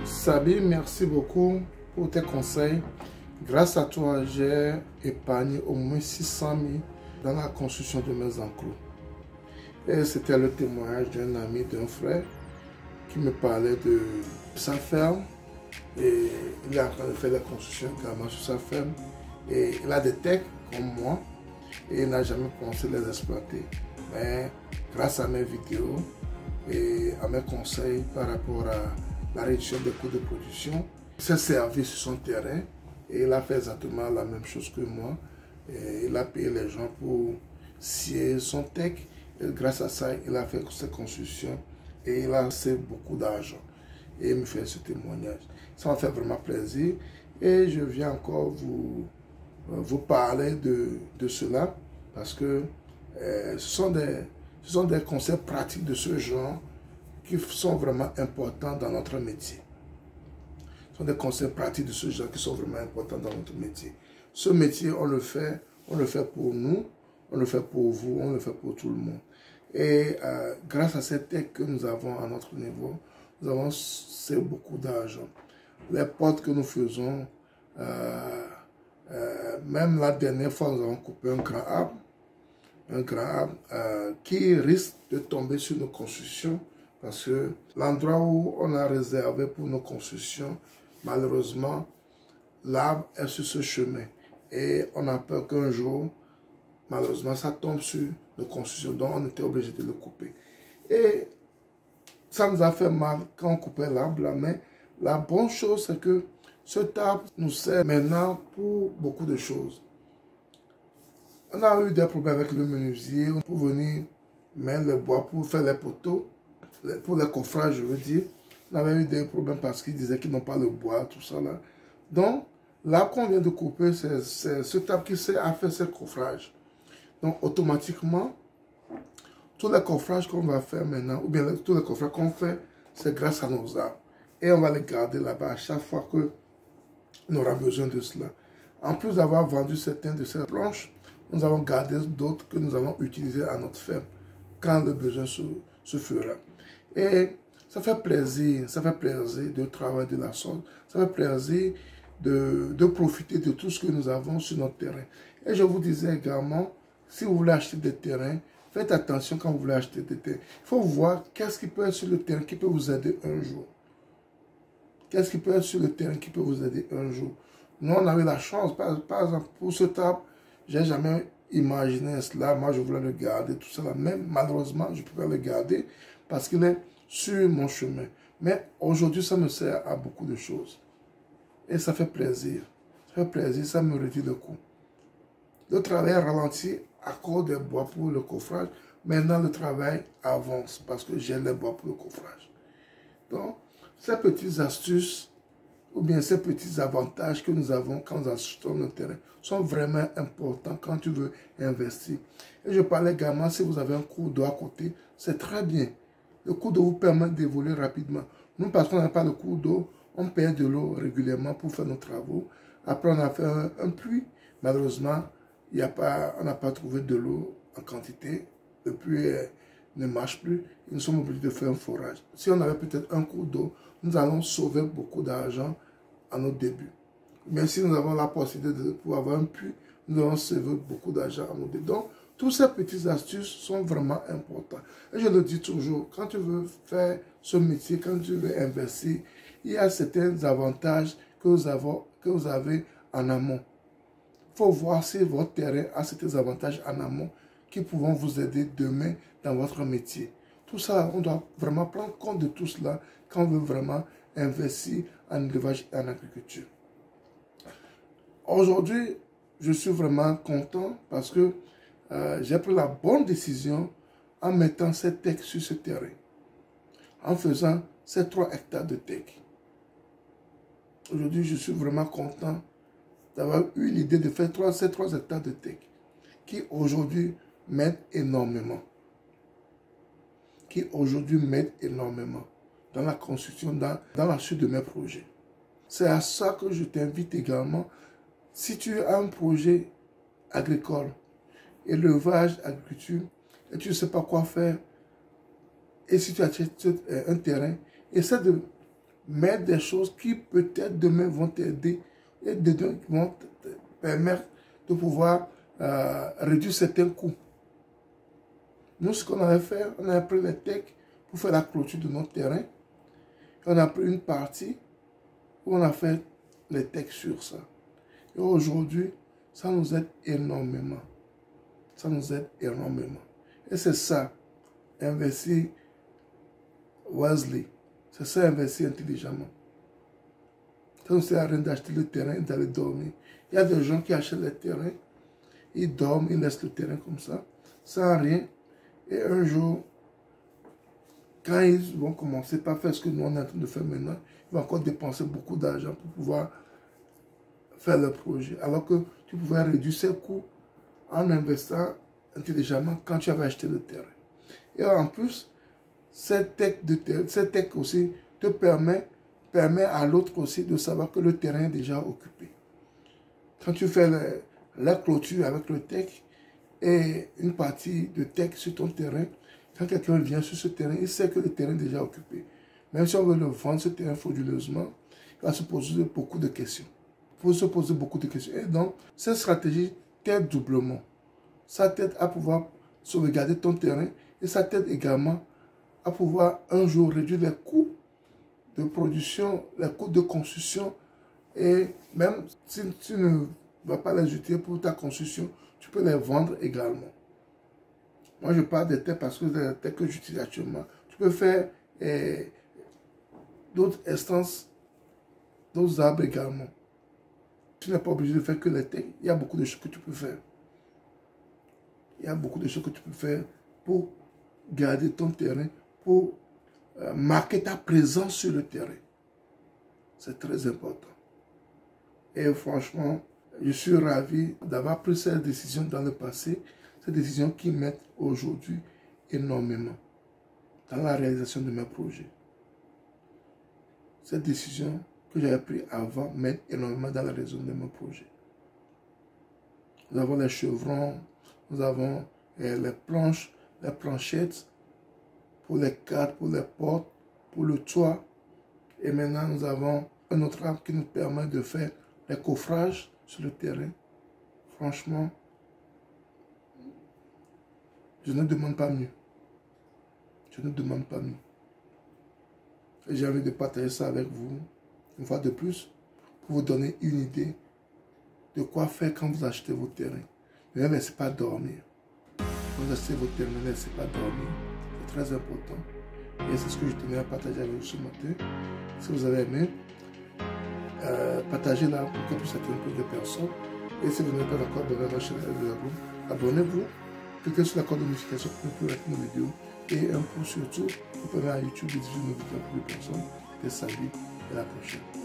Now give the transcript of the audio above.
Sabi, merci beaucoup pour tes conseils. Grâce à toi, j'ai épargné au moins 600 000 dans la construction de mes enclos. Et c'était le témoignage d'un ami, d'un frère, qui me parlait de sa ferme. Et il est en train de faire la construction également sur sa ferme. Et il a des techs comme moi. Et il n'a jamais pensé les exploiter. Mais grâce à mes vidéos et à mes conseils par rapport à la réduction des coûts de production, il s'est servi sur son terrain et il a fait exactement la même chose que moi. Et il a payé les gens pour scier son tech. Et grâce à ça, il a fait ses constructions et il a fait beaucoup d'argent. Et il me fait ce témoignage. Ça m'a fait vraiment plaisir. Et je viens encore vous parler de cela parce que ce sont des concepts pratiques de ce genre qui sont vraiment importants dans notre métier. Ce sont des concepts pratiques de ce genre qui sont vraiment importants dans notre métier. Ce métier, on le fait pour nous, on le fait pour vous, on le fait pour tout le monde. Et grâce à cette tech que nous avons à notre niveau, nous avons beaucoup d'argent. Les portes que nous faisons, même la dernière fois, nous avons coupé un grand arbre qui risque de tomber sur nos constructions parce que l'endroit où on a réservé pour nos constructions, malheureusement, l'arbre est sur ce chemin et on a peur qu'un jour, malheureusement, ça tombe sur nos constructions, donc on était obligé de le couper. Et ça nous a fait mal quand on coupait l'arbre là, mais la bonne chose, c'est que cet arbre nous sert maintenant pour beaucoup de choses. On a eu des problèmes avec le menuisier pour venir mettre le bois pour faire les poteaux, pour les coffrages, je veux dire. On avait eu des problèmes parce qu'ils disaient qu'ils n'ont pas le bois, tout ça là. Donc, l'arbre qu'on vient de couper, c'est cet arbre qui a fait ce coffrage. Donc, automatiquement, tous les coffrages qu'on va faire maintenant, ou bien tous les coffrages qu'on fait, c'est grâce à nos arbres. Et on va les garder là-bas à chaque fois qu'on aura besoin de cela. En plus d'avoir vendu certaines de ces planches, nous avons gardé d'autres que nous allons utiliser à notre ferme quand le besoin se fera. Et ça fait plaisir de travailler de la sorte. Ça fait plaisir de profiter de tout ce que nous avons sur notre terrain. Et je vous disais également, si vous voulez acheter des terrains, faites attention quand vous voulez acheter des terrains. Il faut voir qu'est-ce qui peut être sur le terrain qui peut vous aider un jour. Qu'est-ce qui peut être sur le terrain qui peut vous aider un jour. Nous, on avait la chance, par exemple, pour ce arbre, je n'ai jamais imaginé cela. Moi, je voulais le garder, tout ça. Même malheureusement, je ne peux pas le garder parce qu'il est sur mon chemin. Mais aujourd'hui, ça me sert à beaucoup de choses. Et ça fait plaisir. Ça fait plaisir, ça me réduit le coût. Le travail ralentit à cause des bois pour le coffrage. Maintenant, le travail avance parce que j'ai les bois pour le coffrage. Donc, ces petites astuces ou bien ces petits avantages que nous avons quand nous achetons nos terrains sont vraiment importants quand tu veux investir. Et je parlais également, si vous avez un cours d'eau à côté, c'est très bien. Le cours d'eau vous permet d'évoluer rapidement. Nous, parce qu'on n'a pas le cours d'eau, on perd de l'eau régulièrement pour faire nos travaux. Après, on a fait un puits. Malheureusement, on n'a pas trouvé de l'eau en quantité. Le puits ne marche plus. Nous sommes obligés de faire un forage. Si on avait peut-être un cours d'eau, nous allons sauver beaucoup d'argent à nos débuts. Mais si nous avons la possibilité de pouvoir avoir un puits, nous allons sauver beaucoup d'argent à nos débuts. Donc, toutes ces petites astuces sont vraiment importantes. Et je le dis toujours, quand tu veux faire ce métier, quand tu veux investir, il y a certains avantages que vous avez en amont. Il faut voir si votre terrain a certains avantages en amont qui pourront vous aider demain dans votre métier. Tout ça, on doit vraiment prendre compte de tout cela quand on veut vraiment investir en élevage et en agriculture. Aujourd'hui, je suis vraiment content parce que j'ai pris la bonne décision en mettant cette tech sur ce terrain, en faisant ces 3 hectares de tech. Aujourd'hui, je suis vraiment content d'avoir eu l'idée de faire ces 3 hectares de tech qui aujourd'hui m'aident énormément. Dans la construction, dans la suite de mes projets. C'est à ça que je t'invite également. Si tu as un projet agricole, élevage, agriculture, et tu ne sais pas quoi faire, et si tu achètes un terrain, essaie mais des choses qui peut-être demain vont t'aider et demain vont te permettre de pouvoir réduire certains coûts. Nous, ce qu'on avait fait, on avait pris les techs pour faire la clôture de notre terrain. On a pris une partie où on a fait les techs sur ça. Et aujourd'hui, ça nous aide énormément. Ça nous aide énormément. Et c'est ça, investir wisely. C'est ça, investir intelligemment. Ça nous sert à rien d'acheter le terrain et d'aller dormir. Il y a des gens qui achètent le terrain, ils dorment, ils laissent le terrain comme ça, sans rien. Et un jour, quand ils vont commencer par faire ce que nous on est en train de faire maintenant, ils vont encore dépenser beaucoup d'argent pour pouvoir faire le projet. Alors que tu pouvais réduire ces coûts en investissant intelligemment quand tu avais acheté le terrain. Et en plus, cette tech aussi te permet à l'autre aussi de savoir que le terrain est déjà occupé. Quand tu fais la clôture avec le tech et une partie de tech sur ton terrain, quand quelqu'un vient sur ce terrain, il sait que le terrain est déjà occupé. Même si on veut le vendre, ce terrain frauduleusement, il va se poser beaucoup de questions. Il faut se poser beaucoup de questions. Et donc, cette stratégie t'aide doublement. Ça t'aide à pouvoir sauvegarder ton terrain et ça t'aide également à pouvoir un jour réduire les coûts de production, les coûts de construction. Et même si tu ne vas pas les utiliser pour ta construction, tu peux les vendre également. Moi, je parle des techs parce que c'est les techs que j'utilise actuellement. Tu peux faire d'autres instances, d'autres arbres également. Tu n'es pas obligé de faire que les techs. Il y a beaucoup de choses que tu peux faire. Il y a beaucoup de choses que tu peux faire pour garder ton terrain, pour marquer ta présence sur le terrain. C'est très important. Et franchement, je suis ravi d'avoir pris cette décision dans le passé, cette décision qui m'aide aujourd'hui énormément dans la réalisation de mes projets. Cette décision que j'avais prise avant m'aide énormément dans la réalisation de mes projets. Nous avons les chevrons, nous avons les planches, les planchettes pour les cadres, pour les portes, pour le toit. Et maintenant, nous avons un autre arbre qui nous permet de faire les coffrages sur le terrain. Franchement, je ne demande pas mieux. Je ne demande pas mieux. Et j'ai envie de partager ça avec vous, une fois de plus, pour vous donner une idée de quoi faire quand vous achetez vos terrains. Ne laissez pas dormir. Quand vous achetez vos terrains, ne laissez pas dormir. C'est très important. Et c'est ce que je tenais à partager avec vous ce matin. Si vous avez aimé, partagez-la pour que puisse atteindre plus de personnes. Et si vous n'êtes pas d'accord avec la chaîne, abonnez-vous. Cliquez sur la cloche de notification pour ne plus rater nos vidéos. Et un pouce surtout, vous pouvez à YouTube et diffuser nos vidéos pour plus de personnes. Et salut, et à la prochaine.